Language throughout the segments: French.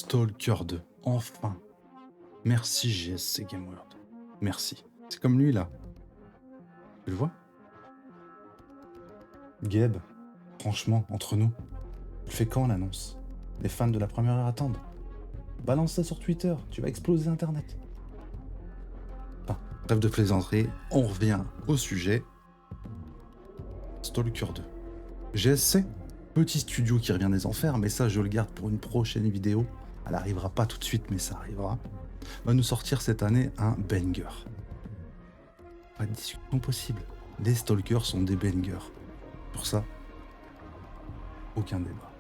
Stalker 2, enfin. Merci GSC Game World. Merci. C'est comme lui là. Tu le vois? Gabe, franchement, entre nous, tu le fais quand l'annonce? Les fans de la première heure attendent. Balance ça sur Twitter, tu vas exploser Internet. Enfin, bref de plaisanterie, on revient au sujet. Stalker 2. GSC, petit studio qui revient des enfers, mais ça je le garde pour une prochaine vidéo. Elle arrivera pas tout de suite, mais ça arrivera. Va nous sortir cette année un banger. Pas de discussion possible. Les stalkers sont des bangers. Pour ça, aucun débat.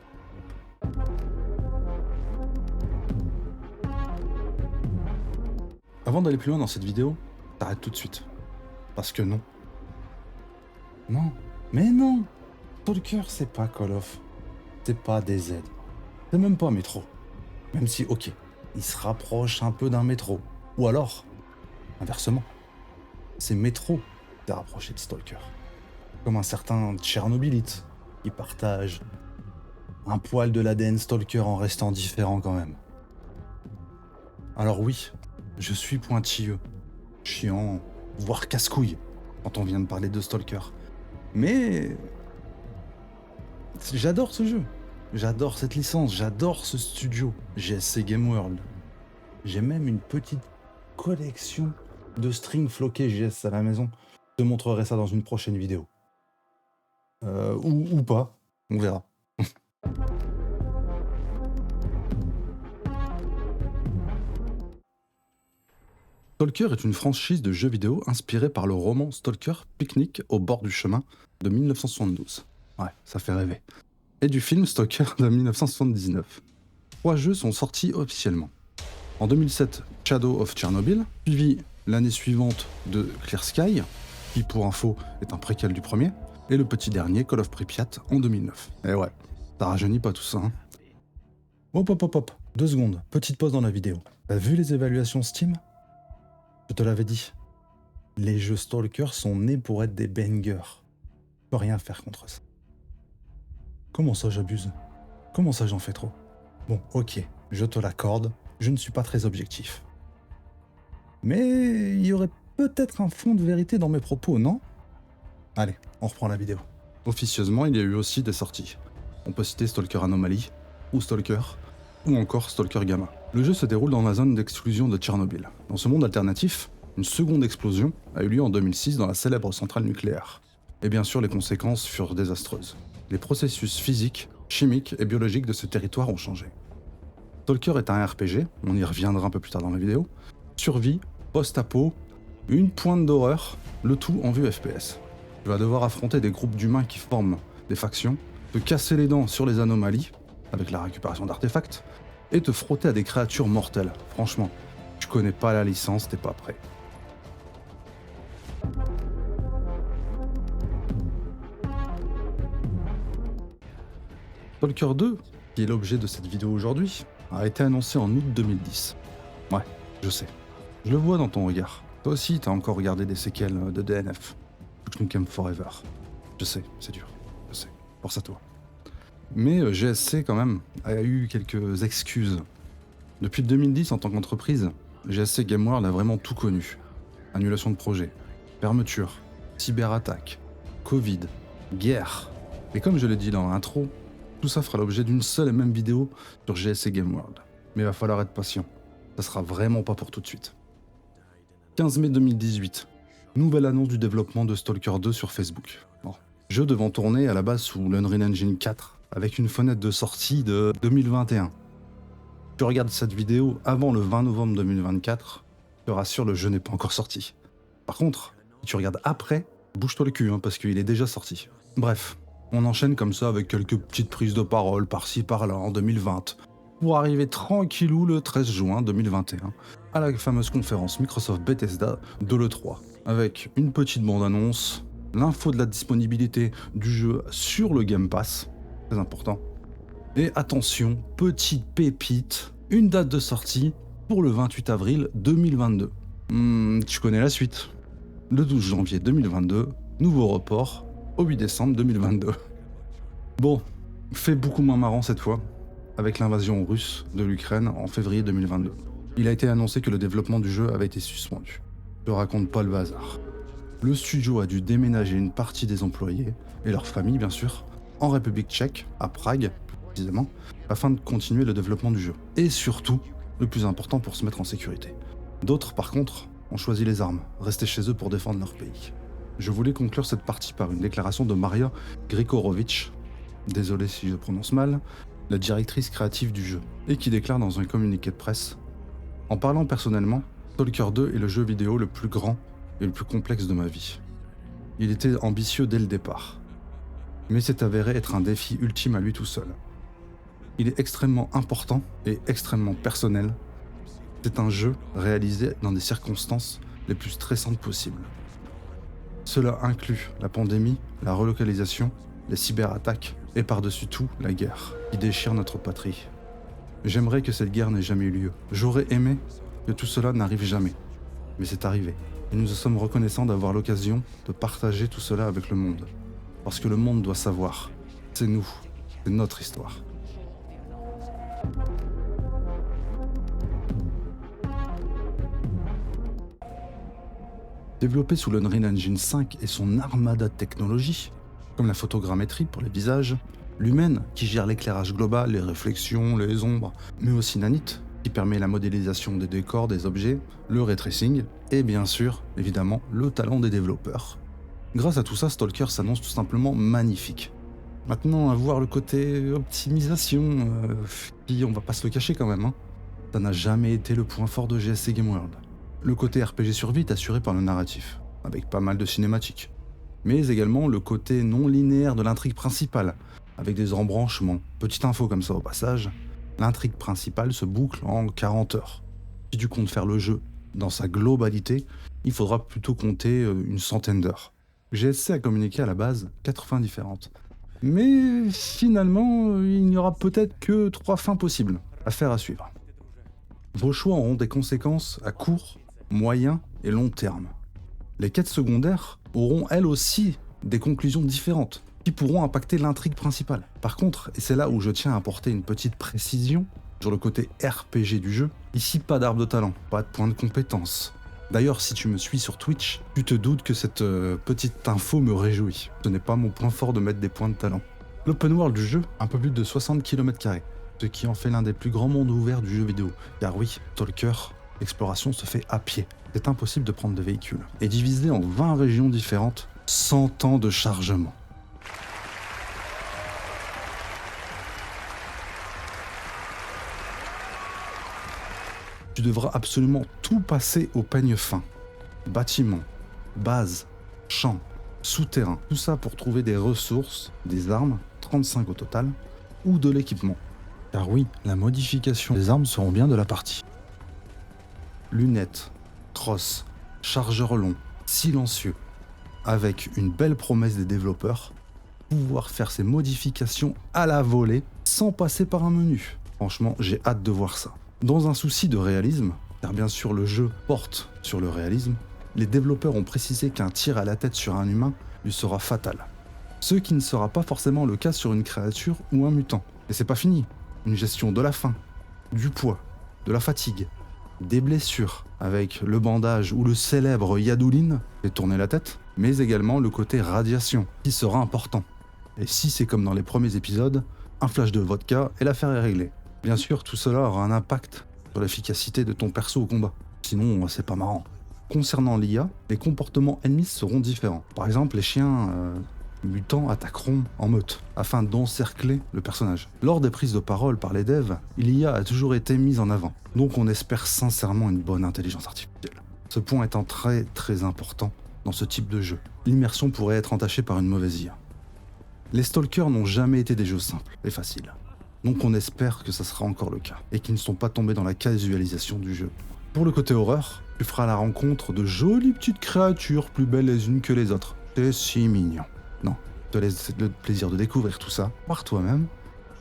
Avant d'aller plus loin dans cette vidéo, t'arrêtes tout de suite. Parce que non. Non. Mais non. Stalker, c'est pas Call of. C'est pas DZ. C'est même pas Metro. Même si, ok, il se rapproche un peu d'un Metro. Ou alors, inversement, c'est Metro qui s'est rapproché de Stalker. Comme un certain Tchernobylite qui partage un poil de l'ADN Stalker en restant différent quand même. Alors oui, je suis pointilleux, chiant, voire casse-couille quand on vient de parler de Stalker. Mais j'adore ce jeu, j'adore cette licence, j'adore ce studio, GSC Game World. J'ai même une petite collection de strings floqués GS à la maison. Je te montrerai ça dans une prochaine vidéo. Ou pas, on verra. Stalker est une franchise de jeux vidéo inspirée par le roman Stalker Picnic au bord du chemin de 1972. Ouais, ça fait rêver. Et du film Stalker de 1979. 3 jeux sont sortis officiellement. En 2007, Shadow of Chernobyl, suivi l'année suivante de Clear Sky, qui pour info est un préquel du premier, et le petit dernier, Call of Pripyat, en 2009. Et ouais, ça rajeunit pas tout ça, hein. Hop, 2 secondes, petite pause dans la vidéo. T'as vu les évaluations Steam ? Je te l'avais dit. Les jeux Stalker sont nés pour être des bangers. Je peux rien faire contre ça. Comment ça j'abuse? Comment ça j'en fais trop? Bon, ok, je te l'accorde, je ne suis pas très objectif. Mais il y aurait peut-être un fond de vérité dans mes propos, non? Allez, on reprend la vidéo. Officieusement, il y a eu aussi des sorties. On peut citer Stalker Anomaly, ou Stalker, ou encore Stalker Gamma. Le jeu se déroule dans la zone d'exclusion de Tchernobyl. Dans ce monde alternatif, une seconde explosion a eu lieu en 2006 dans la célèbre centrale nucléaire. Et bien sûr, les conséquences furent désastreuses. Les processus physiques, chimiques et biologiques de ce territoire ont changé. Stalker est un RPG, on y reviendra un peu plus tard dans la vidéo. Survie, post-apo, une pointe d'horreur, le tout en vue FPS. Tu vas devoir affronter des groupes d'humains qui forment des factions, te casser les dents sur les anomalies, avec la récupération d'artefacts, et te frotter à des créatures mortelles. Franchement, tu connais pas la licence, t'es pas prêt. Stalker 2, qui est l'objet de cette vidéo aujourd'hui, a été annoncé en août 2010. Ouais, je sais. Je le vois dans ton regard. Toi aussi, t'as encore regardé des séquelles de DNF. Duke Nukem Forever. Je sais, c'est dur. Je sais. Force à toi. Mais GSC, quand même, a eu quelques excuses. Depuis 2010, en tant qu'entreprise, GSC Game World a vraiment tout connu. Annulation de projet, fermeture, cyberattaque, Covid, guerre. Et comme je l'ai dit dans l'intro, tout ça fera l'objet d'une seule et même vidéo sur GSC Game World. Mais il va falloir être patient. Ça sera vraiment pas pour tout de suite. 15 mai 2018. Nouvelle annonce du développement de Stalker 2 sur Facebook. Bon. Jeu devant tourner à la base sous l'Unreal Engine 4, avec une fenêtre de sortie de 2021. Tu regardes cette vidéo avant le 20 novembre 2024, je te rassure, le jeu n'est pas encore sorti. Par contre, si tu regardes après, bouge-toi le cul, parce qu'il est déjà sorti. Bref, on enchaîne comme ça avec quelques petites prises de parole par-ci par-là en 2020, pour arriver tranquillou le 13 juin 2021, à la fameuse conférence Microsoft Bethesda de l'E3, avec une petite bande-annonce, l'info de la disponibilité du jeu sur le Game Pass, très important, et attention, petite pépite, une date de sortie pour le 28 avril 2022. Tu connais la suite. Le 12 janvier 2022, nouveau report au 8 décembre 2022. Bon, fait beaucoup moins marrant cette fois. avec l'invasion russe de l'Ukraine en février 2022. Il a été annoncé que le développement du jeu avait été suspendu. Je raconte pas le hasard. Le studio a dû déménager une partie des employés, et leurs familles bien sûr, en République tchèque, à Prague plus précisément, afin de continuer le développement du jeu. Et surtout, le plus important pour se mettre en sécurité. D'autres par contre ont choisi les armes, rester chez eux pour défendre leur pays. Je voulais conclure cette partie par une déclaration de Maria Grigorovic, désolé si je prononce mal, la directrice créative du jeu, et qui déclare dans un communiqué de presse: en parlant personnellement, Stalker 2 est le jeu vidéo le plus grand et le plus complexe de ma vie. Il était ambitieux dès le départ, mais s'est avéré être un défi ultime à lui tout seul. Il est extrêmement important et extrêmement personnel. C'est un jeu réalisé dans des circonstances les plus stressantes possibles. Cela inclut la pandémie, la relocalisation, les cyberattaques et par-dessus tout la guerre qui déchire notre patrie. J'aimerais que cette guerre n'ait jamais eu lieu. J'aurais aimé que tout cela n'arrive jamais. Mais c'est arrivé. Et nous sommes reconnaissants d'avoir l'occasion de partager tout cela avec le monde. Parce que le monde doit savoir. C'est nous. C'est notre histoire. Développé sous l'Unreal Engine 5 et son armada de technologies, comme la photogrammétrie pour les visages, Lumen qui gère l'éclairage global, les réflexions, les ombres, mais aussi Nanite qui permet la modélisation des décors, des objets, le ray tracing et bien sûr, évidemment, le talent des développeurs. Grâce à tout ça, Stalker s'annonce tout simplement magnifique. Maintenant, à voir le côté optimisation, qui on va pas se le cacher quand même, ça n'a jamais été le point fort de GSC Game World. Le côté RPG survie est assuré par le narratif, avec pas mal de cinématiques, mais également le côté non linéaire de l'intrigue principale, avec des embranchements. Petite info comme ça au passage, l'intrigue principale se boucle en 40 heures. Si tu comptes faire le jeu dans sa globalité, il faudra plutôt compter une centaine d'heures. GSC a communiqué à la base 4 fins différentes. Mais finalement, il n'y aura peut-être que 3 fins possibles, affaire à suivre. Vos choix auront des conséquences à court, moyen et long terme. Les quêtes secondaires auront elles aussi des conclusions différentes, qui pourront impacter l'intrigue principale. Par contre, et c'est là où je tiens à apporter une petite précision sur le côté RPG du jeu, ici pas d'arbre de talent, pas de point de compétence. D'ailleurs, si tu me suis sur Twitch, tu te doutes que cette petite info me réjouit. Ce n'est pas mon point fort de mettre des points de talent. L'open world du jeu, un peu plus de 60 km², ce qui en fait l'un des plus grands mondes ouverts du jeu vidéo. Car oui, Stalker, l'exploration se fait à pied. C'est impossible de prendre de véhicules. Et divisé en 20 régions différentes, 100 temps de chargement. Tu devras absolument tout passer au peigne fin. Bâtiments, bases, champs, souterrains, tout ça pour trouver des ressources, des armes, 35 au total, ou de l'équipement. Car oui, la modification des armes seront bien de la partie. Lunettes, crosses, chargeurs longs, silencieux, avec une belle promesse des développeurs, pouvoir faire ces modifications à la volée sans passer par un menu. Franchement, j'ai hâte de voir ça. Dans un souci de réalisme, car bien sûr le jeu porte sur le réalisme, les développeurs ont précisé qu'un tir à la tête sur un humain lui sera fatal. Ce qui ne sera pas forcément le cas sur une créature ou un mutant. Et c'est pas fini. Une gestion de la faim, du poids, de la fatigue, des blessures, avec le bandage ou le célèbre Yadoulin, fait tourner la tête, mais également le côté radiation, qui sera important. Et si c'est comme dans les premiers épisodes, un flash de vodka et l'affaire est réglée. Bien sûr, tout cela aura un impact sur l'efficacité de ton perso au combat. Sinon, c'est pas marrant. Concernant l'IA, les comportements ennemis seront différents. Par exemple, les chiens mutants attaqueront en meute, afin d'encercler le personnage. Lors des prises de parole par les devs, l'IA a toujours été mise en avant. Donc on espère sincèrement une bonne intelligence artificielle. Ce point étant très très important dans ce type de jeu. L'immersion pourrait être entachée par une mauvaise IA. Les Stalkers n'ont jamais été des jeux simples et faciles. Donc on espère que ça sera encore le cas, et qu'ils ne sont pas tombés dans la casualisation du jeu. Pour le côté horreur, tu feras la rencontre de jolies petites créatures plus belles les unes que les autres. C'est si mignon. Non, te laisse le plaisir de découvrir tout ça par toi-même,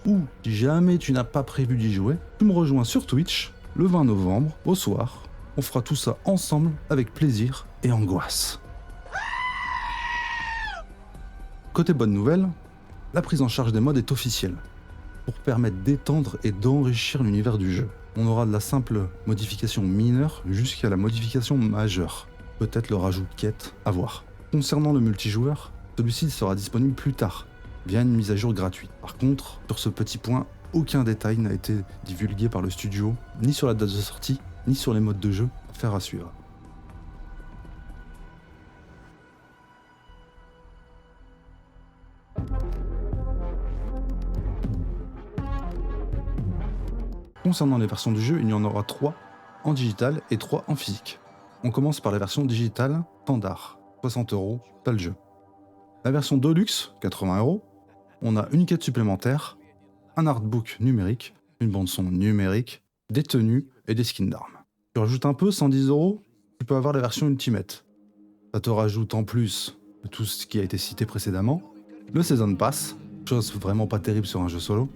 ou si jamais tu n'as pas prévu d'y jouer, tu me rejoins sur Twitch le 20 novembre au soir. On fera tout ça ensemble avec plaisir et angoisse. Côté bonne nouvelle, la prise en charge des mods est officielle. pour permettre d'étendre et d'enrichir l'univers du jeu. On aura de la simple modification mineure jusqu'à la modification majeure. Peut-être le rajout de quête, à voir. Concernant le multijoueur, celui-ci sera disponible plus tard, via une mise à jour gratuite. Par contre, sur ce petit point, aucun détail n'a été divulgué par le studio, ni sur la date de sortie, ni sur les modes de jeu. Affaire à suivre. Concernant les versions du jeu, il y en aura 3 en digital et 3 en physique. On commence par la version digitale standard, 60 €, t'as le jeu. La version Deluxe, 80 €, on a une quête supplémentaire, un artbook numérique, une bande-son numérique, des tenues et des skins d'armes. Tu rajoutes un peu, 110 €, tu peux avoir la version Ultimate. Ça te rajoute en plus de tout ce qui a été cité précédemment, le Season Pass, chose vraiment pas terrible sur un jeu solo,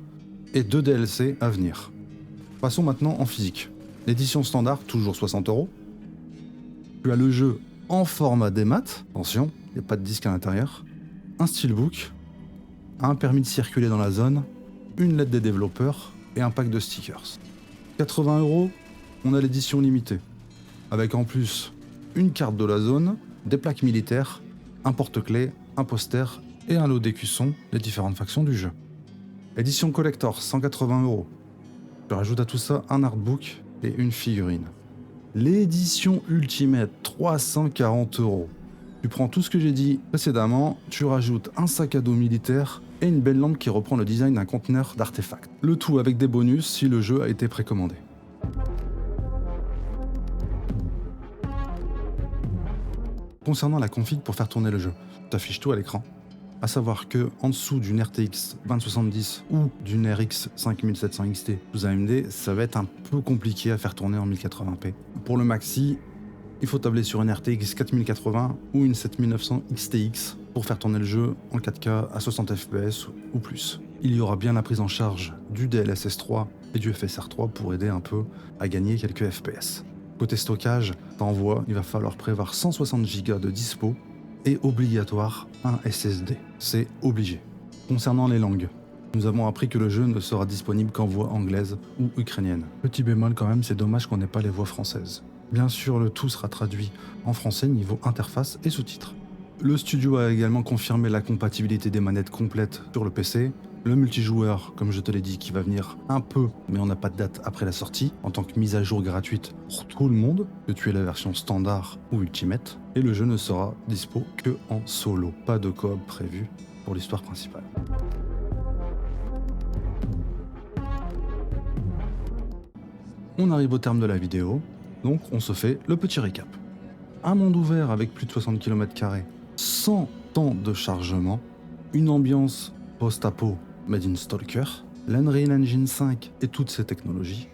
et 2 DLC à venir. Passons maintenant en physique. L'édition standard, toujours 60 €. Tu as le jeu en format démat, attention, il n'y a pas de disque à l'intérieur, un steelbook, un permis de circuler dans la zone, une lettre des développeurs et un pack de stickers. 80 €, on a l'édition limitée, avec en plus une carte de la zone, des plaques militaires, un porte-clés, un poster et un lot d'écussons des différentes factions du jeu. Édition collector, 180 €. Je rajoute à tout ça un artbook et une figurine. L'édition Ultimate, 340 €. Tu prends tout ce que j'ai dit précédemment, tu rajoutes un sac à dos militaire et une belle lampe qui reprend le design d'un conteneur d'artefacts. Le tout avec des bonus si le jeu a été précommandé. Concernant la config pour faire tourner le jeu, t'affiches tout à l'écran. À savoir que en dessous d'une RTX 2070 ou d'une RX 5700 XT sous AMD, ça va être un peu compliqué à faire tourner en 1080p. Pour le maxi, il faut tabler sur une RTX 4080 ou une 7900 XTX pour faire tourner le jeu en 4K à 60 fps ou plus. Il y aura bien la prise en charge du DLSS 3 et du FSR 3 pour aider un peu à gagner quelques FPS. Côté stockage, t'envoies, il va falloir prévoir 160 Go de dispo et obligatoire un SSD. C'est obligé. Concernant les langues, nous avons appris que le jeu ne sera disponible qu'en voix anglaise ou ukrainienne. Petit bémol quand même, c'est dommage qu'on n'ait pas les voix françaises. Bien sûr, le tout sera traduit en français niveau interface et sous-titres. Le studio a également confirmé la compatibilité des manettes complètes sur le PC, le multijoueur, comme je te l'ai dit, qui va venir un peu, mais on n'a pas de date après la sortie, en tant que mise à jour gratuite pour tout le monde, que tu aies la version standard ou ultimate, et le jeu ne sera dispo que en solo, pas de coop prévu pour l'histoire principale. On arrive au terme de la vidéo, donc on se fait le petit récap. Un monde ouvert avec plus de 60 km², sans temps de chargement, une ambiance post-apo made in Stalker, l'Unreal Engine 5 et toutes ses technologies,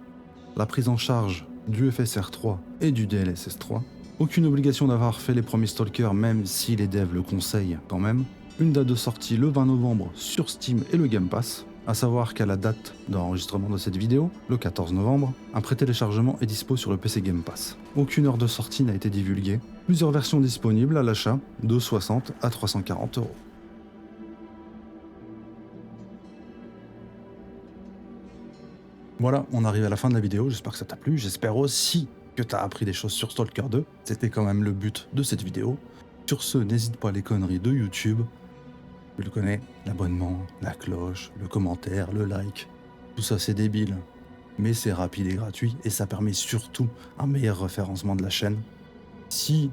la prise en charge du FSR 3 et du DLSS 3, aucune obligation d'avoir fait les premiers Stalker même si les devs le conseillent quand même, une date de sortie le 20 novembre sur Steam et le Game Pass, à savoir qu'à la date d'enregistrement de cette vidéo, le 14 novembre, un pré-téléchargement est dispo sur le PC Game Pass. Aucune heure de sortie n'a été divulguée, plusieurs versions disponibles à l'achat de 60 à 340 €. Voilà, on arrive à la fin de la vidéo, j'espère que ça t'a plu, j'espère aussi que t'as appris des choses sur Stalker 2, c'était quand même le but de cette vidéo. Sur ce, n'hésite pas à les conneries de YouTube, tu le connais, l'abonnement, la cloche, le commentaire, le like, tout ça c'est débile, mais c'est rapide et gratuit et ça permet surtout un meilleur référencement de la chaîne. Si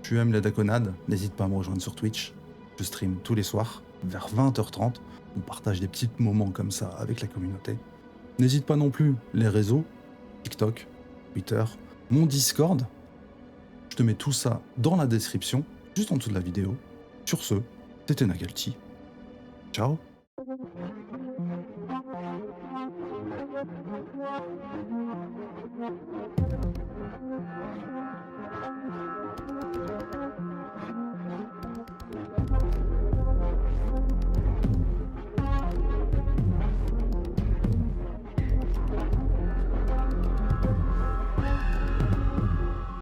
tu aimes la daconnade, n'hésite pas à me rejoindre sur Twitch, je stream tous les soirs vers 20h30, on partage des petits moments comme ça avec la communauté. N'hésite pas non plus les réseaux, TikTok, Twitter, mon Discord. Je te mets tout ça dans la description, juste en dessous de la vidéo. Sur ce, c'était Nagalti. Ciao.